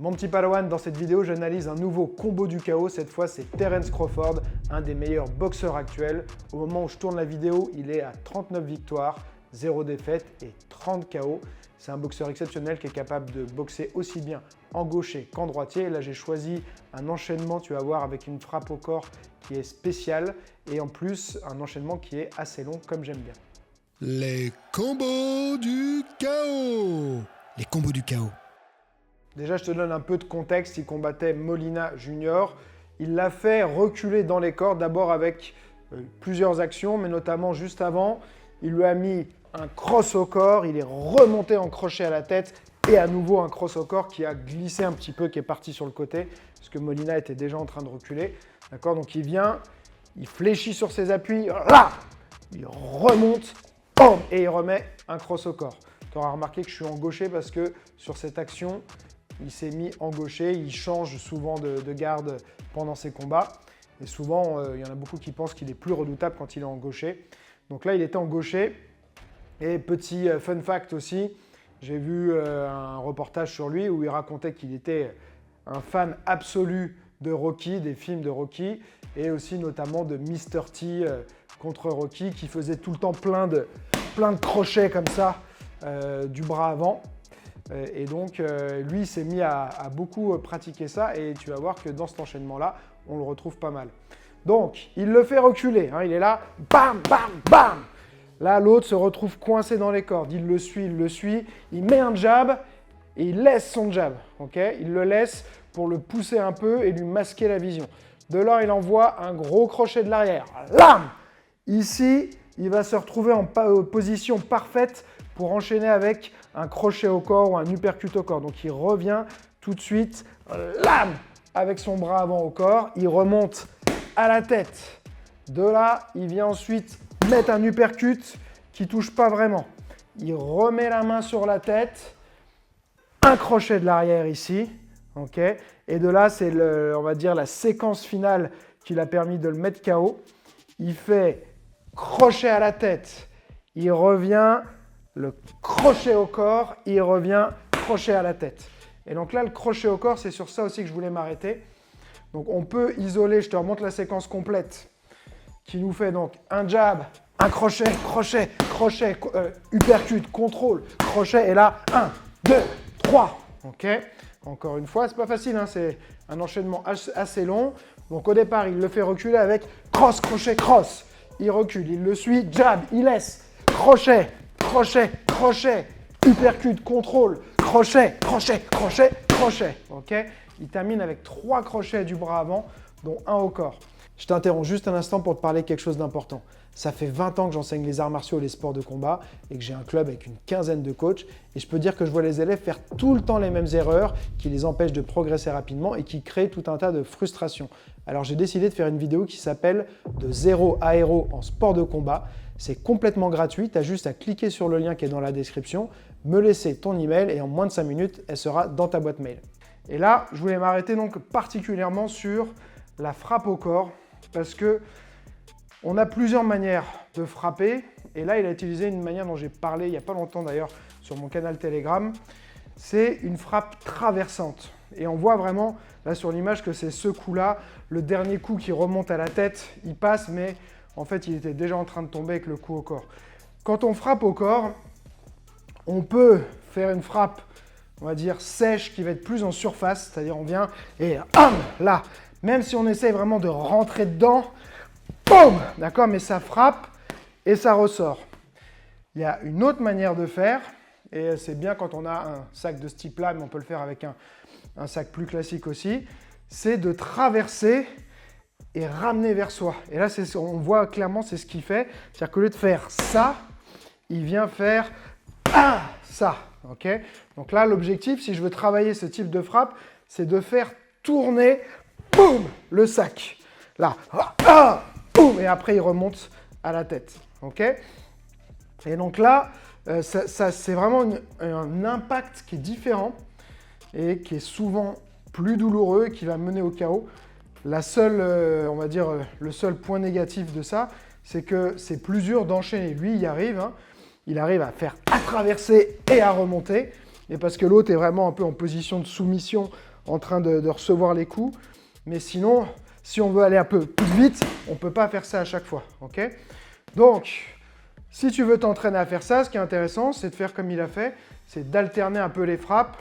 Mon petit Padawan, dans cette vidéo, j'analyse un nouveau combo du chaos. Cette fois, c'est Terence Crawford, un des meilleurs boxeurs actuels. Au moment où je tourne la vidéo, il est à 39 victoires, 0 défaites et 30 KO. C'est un boxeur exceptionnel qui est capable de boxer aussi bien en gaucher qu'en droitier. Et là, j'ai choisi un enchaînement, tu vas voir, avec une frappe au corps qui est spéciale et en plus, un enchaînement qui est assez long, comme j'aime bien. Les combos du chaos. Les combos du chaos. Déjà, je te donne un peu de contexte. Il combattait Molina Junior. Il l'a fait reculer dans les cordes, d'abord avec plusieurs actions, mais notamment juste avant, il lui a mis un cross au corps. Il est remonté en crochet à la tête et à nouveau un cross au corps qui a glissé un petit peu, qui est parti sur le côté, parce que Molina était déjà en train de reculer. D'accord, donc il vient, il fléchit sur ses appuis, là, il remonte, bam, et il remet un cross au corps. Tu auras remarqué que je suis en gaucher parce que sur cette action, il s'est mis en gaucher, il change souvent de garde pendant ses combats. Et souvent, il y en a beaucoup qui pensent qu'il est plus redoutable quand il est en gaucher. Donc là, il était en gaucher. Et petit fun fact aussi, j'ai vu un reportage sur lui où il racontait qu'il était un fan absolu de Rocky, des films de Rocky, et aussi notamment de Mr. T contre Rocky, qui faisait tout le temps plein de crochets comme ça du bras avant. Et donc, lui, il s'est mis à beaucoup pratiquer ça et tu vas voir que dans cet enchaînement-là, on le retrouve pas mal. Donc, il le fait reculer. Hein, il est là, bam, bam, bam. Là, l'autre se retrouve coincé dans les cordes. Il le suit, il met un jab et il laisse son jab. Okay, il le laisse pour le pousser un peu et lui masquer la vision. De là, il envoie un gros crochet de l'arrière. Lam! Ici, il va se retrouver en position parfaite pour enchaîner avec un crochet au corps ou un uppercut au corps. Donc il revient tout de suite, lame, avec son bras avant au corps, il remonte à la tête. De là, il vient ensuite mettre un uppercut qui ne touche pas vraiment. Il remet la main sur la tête, un crochet de l'arrière ici, okay, et de là, c'est on va dire la séquence finale qui l'a permis de le mettre KO. Il fait crochet à la tête, il revient, le crochet au corps, il revient, crochet à la tête. Et donc là, le crochet au corps, c'est sur ça aussi que je voulais m'arrêter. Donc on peut isoler, je te remonte la séquence complète, qui nous fait donc un jab, un crochet, crochet, crochet, uppercut, contrôle, crochet, et là, 1, 2, 3. Ok. Encore une fois, c'est pas facile, hein, c'est un enchaînement assez long. Donc au départ, il le fait reculer avec cross, crochet, cross. Il recule, il le suit, jab, il laisse, crochet, crochet, crochet, uppercut, contrôle, crochet, crochet, crochet, crochet. Okay, il termine avec 3 crochets du bras avant, dont un au corps. Je t'interromps juste un instant pour te parler de quelque chose d'important. Ça fait 20 ans que j'enseigne les arts martiaux et les sports de combat et que j'ai un club avec une quinzaine de coachs. Et je peux dire que je vois les élèves faire tout le temps les mêmes erreurs qui les empêchent de progresser rapidement et qui créent tout un tas de frustrations. Alors j'ai décidé de faire une vidéo qui s'appelle « De zéro à héros en sport de combat ». C'est complètement gratuit, tu as juste à cliquer sur le lien qui est dans la description, me laisser ton email et en moins de 5 minutes, elle sera dans ta boîte mail. Et là, je voulais m'arrêter donc particulièrement sur la frappe au corps parce que on a plusieurs manières de frapper et là, il a utilisé une manière dont j'ai parlé il n'y a pas longtemps d'ailleurs sur mon canal Telegram. C'est une frappe traversante et on voit vraiment là sur l'image que c'est ce coup-là, le dernier coup qui remonte à la tête, il passe mais en fait, il était déjà en train de tomber avec le coup au corps. Quand on frappe au corps, on peut faire une frappe, on va dire, sèche, qui va être plus en surface, c'est-à-dire on vient et là, même si on essaye vraiment de rentrer dedans, boum, d'accord, mais ça frappe et ça ressort. Il y a une autre manière de faire, et c'est bien quand on a un sac de ce type-là, mais on peut le faire avec un sac plus classique aussi, c'est de traverser et ramener vers soi. Et là, on voit clairement, c'est ce qu'il fait. C'est-à-dire qu'au lieu de faire ça, il vient faire ça. Okay, donc là, l'objectif, si je veux travailler ce type de frappe, c'est de faire tourner, boum, le sac. Là, boum, et après, il remonte à la tête. Okay, et donc là, c'est vraiment un impact qui est différent et qui est souvent plus douloureux et qui va mener au chaos. La seule, on va dire, le seul point négatif de ça, c'est que c'est plus dur d'enchaîner. Lui, il y arrive, hein, il arrive à traverser et à remonter. Et parce que l'autre est vraiment un peu en position de soumission en train de recevoir les coups. Mais sinon, si on veut aller un peu plus vite, on ne peut pas faire ça à chaque fois. Okay, donc, si tu veux t'entraîner à faire ça, ce qui est intéressant, c'est de faire comme il a fait, c'est d'alterner un peu les frappes.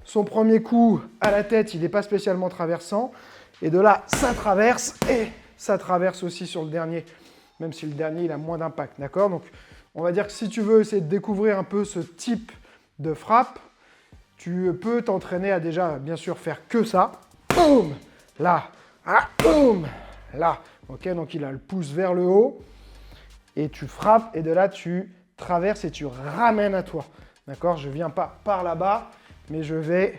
Son premier coup à la tête, il n'est pas spécialement traversant. Et de là, ça traverse et ça traverse aussi sur le dernier, même si le dernier, il a moins d'impact. D'accord? Donc, on va dire que si tu veux essayer de découvrir un peu ce type de frappe, tu peux t'entraîner à déjà, bien sûr, faire que ça. Boum! Là. Ah, boum! Là. Ok, donc il a le pouce vers le haut. Et tu frappes, et de là, tu traverses et tu ramènes à toi. D'accord? Je ne viens pas par là-bas, mais je vais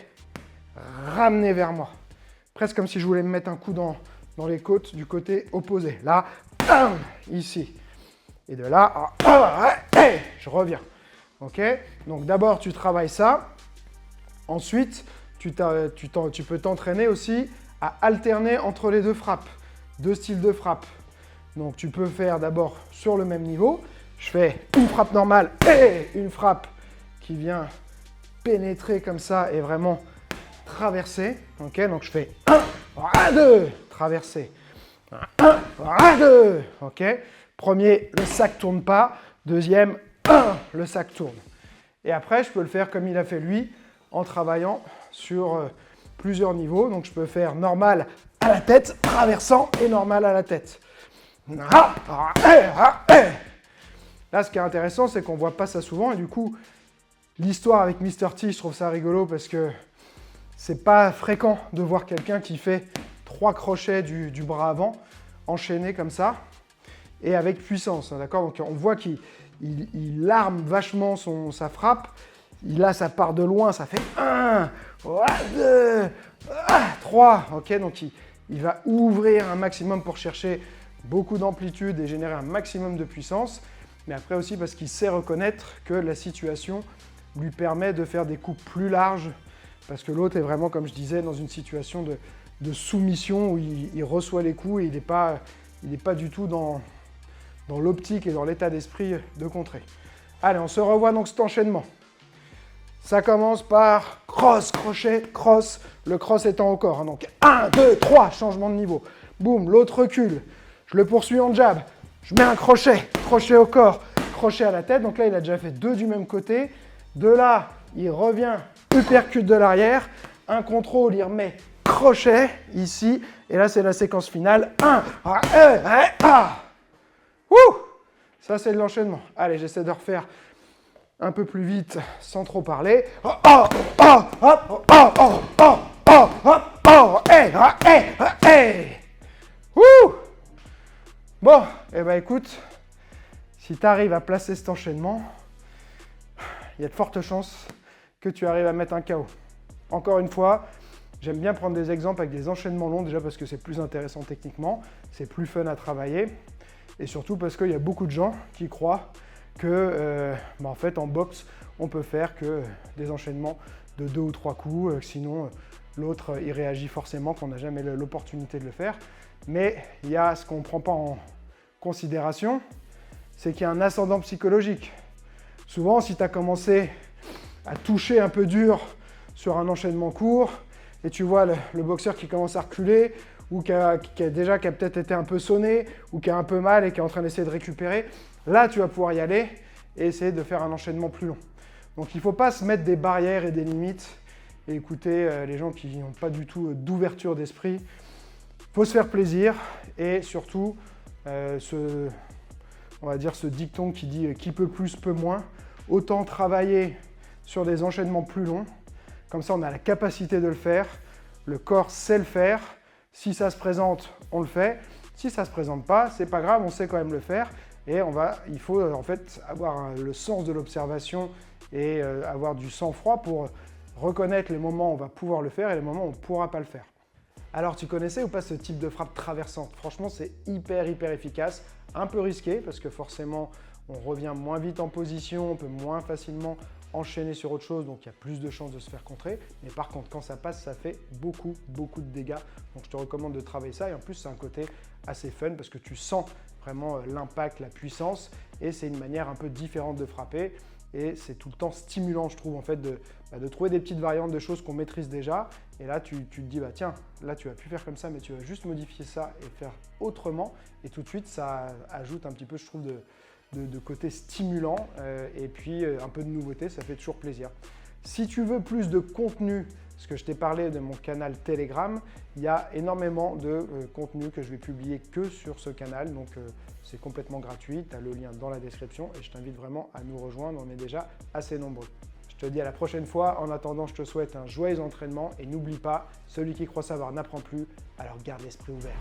ramener vers moi. Presque comme si je voulais me mettre un coup dans les côtes du côté opposé. Là, bam, ici. Et de là, je reviens. Ok? Donc d'abord, tu travailles ça. Ensuite, tu peux t'entraîner aussi à alterner entre les deux frappes, deux styles de frappe. Donc tu peux faire d'abord sur le même niveau. Je fais une frappe normale et une frappe qui vient pénétrer comme ça et vraiment traverser. Ok, donc je fais 1, 2, traverser. 1, 2. Ok. Premier, le sac ne tourne pas. Deuxième, le sac tourne. Et après, je peux le faire comme il a fait lui, en travaillant sur plusieurs niveaux. Donc je peux faire normal à la tête, traversant et normal à la tête. Là, ce qui est intéressant, c'est qu'on ne voit pas ça souvent. Et du coup, l'histoire avec Mr. T, je trouve ça rigolo parce que c'est pas fréquent de voir quelqu'un qui fait 3 crochets du bras avant, enchaînés comme ça, et avec puissance. D'accord? Donc on voit qu'il arme vachement sa frappe. Là, ça part de loin, ça fait 1, 2, 3. Ok? Donc il va ouvrir un maximum pour chercher beaucoup d'amplitude et générer un maximum de puissance. Mais après aussi parce qu'il sait reconnaître que la situation lui permet de faire des coups plus larges. Parce que l'autre est vraiment, comme je disais, dans une situation de soumission où il reçoit les coups et il n'est pas du tout dans l'optique et dans l'état d'esprit de contrer. Allez, on se revoit donc cet enchaînement. Ça commence par cross, crochet, cross, le cross étant au corps. Donc 1, 2, 3, changement de niveau. Boum, l'autre recule. Je le poursuis en jab. Je mets un crochet, crochet au corps, crochet à la tête. Donc là, il a déjà fait 2 du même côté. De là, il revient, uppercut de l'arrière. Un contrôle, il remet crochet ici. Et là, c'est la séquence finale. 1, 1, ça, c'est de l'enchaînement. Allez, j'essaie de refaire un peu plus vite sans trop parler. Bon, et ben écoute, si tu arrives à placer cet enchaînement, il y a de fortes chances que tu arrives à mettre un KO. Encore une fois, j'aime bien prendre des exemples avec des enchaînements longs, déjà parce que c'est plus intéressant techniquement, c'est plus fun à travailler, et surtout parce qu'il y a beaucoup de gens qui croient que en fait en boxe, on peut faire que des enchaînements de 2 ou 3 coups, sinon l'autre il réagit forcément, qu'on n'a jamais l'opportunité de le faire. Mais il y a ce qu'on ne prend pas en considération, c'est qu'il y a un ascendant psychologique. Souvent, si tu as commencé à toucher un peu dur sur un enchaînement court, et tu vois le boxeur qui commence à reculer, ou qui a peut-être été un peu sonné, ou qui a un peu mal et qui est en train d'essayer de récupérer, là, tu vas pouvoir y aller et essayer de faire un enchaînement plus long. Donc, il ne faut pas se mettre des barrières et des limites et écouter les gens qui n'ont pas du tout d'ouverture d'esprit. Il faut se faire plaisir et surtout, on va dire ce dicton qui dit « qui peut plus, peut moins ». Autant travailler sur des enchaînements plus longs. Comme ça, on a la capacité de le faire. Le corps sait le faire. Si ça se présente, on le fait. Si ça ne se présente pas, c'est pas grave, on sait quand même le faire. Et il faut en fait avoir le sens de l'observation et avoir du sang-froid pour reconnaître les moments où on va pouvoir le faire et les moments où on ne pourra pas le faire. Alors, tu connaissais ou pas ce type de frappe traversante? Franchement, c'est hyper efficace. Un peu risqué parce que forcément, on revient moins vite en position, on peut moins facilement enchaîner sur autre chose, donc il y a plus de chances de se faire contrer. Mais par contre, quand ça passe, ça fait beaucoup de dégâts. Donc je te recommande de travailler ça. Et en plus, c'est un côté assez fun parce que tu sens vraiment l'impact, la puissance. Et c'est une manière un peu différente de frapper. et c'est tout le temps stimulant, je trouve, en fait, de trouver des petites variantes de choses qu'on maîtrise déjà. Et là, tu te dis, bah tiens, là, tu vas plus faire comme ça, mais tu vas juste modifier ça et faire autrement. Et tout de suite, ça ajoute un petit peu, je trouve, de côté stimulant et puis un peu de nouveauté, ça fait toujours plaisir. Si tu veux plus de contenu, parce que je t'ai parlé de mon canal Telegram, il y a énormément de contenu que je vais publier que sur ce canal, donc c'est complètement gratuit, tu as le lien dans la description et je t'invite vraiment à nous rejoindre, on est déjà assez nombreux. Je te dis à la prochaine fois, en attendant je te souhaite un joyeux entraînement et n'oublie pas, celui qui croit savoir n'apprend plus, alors garde l'esprit ouvert.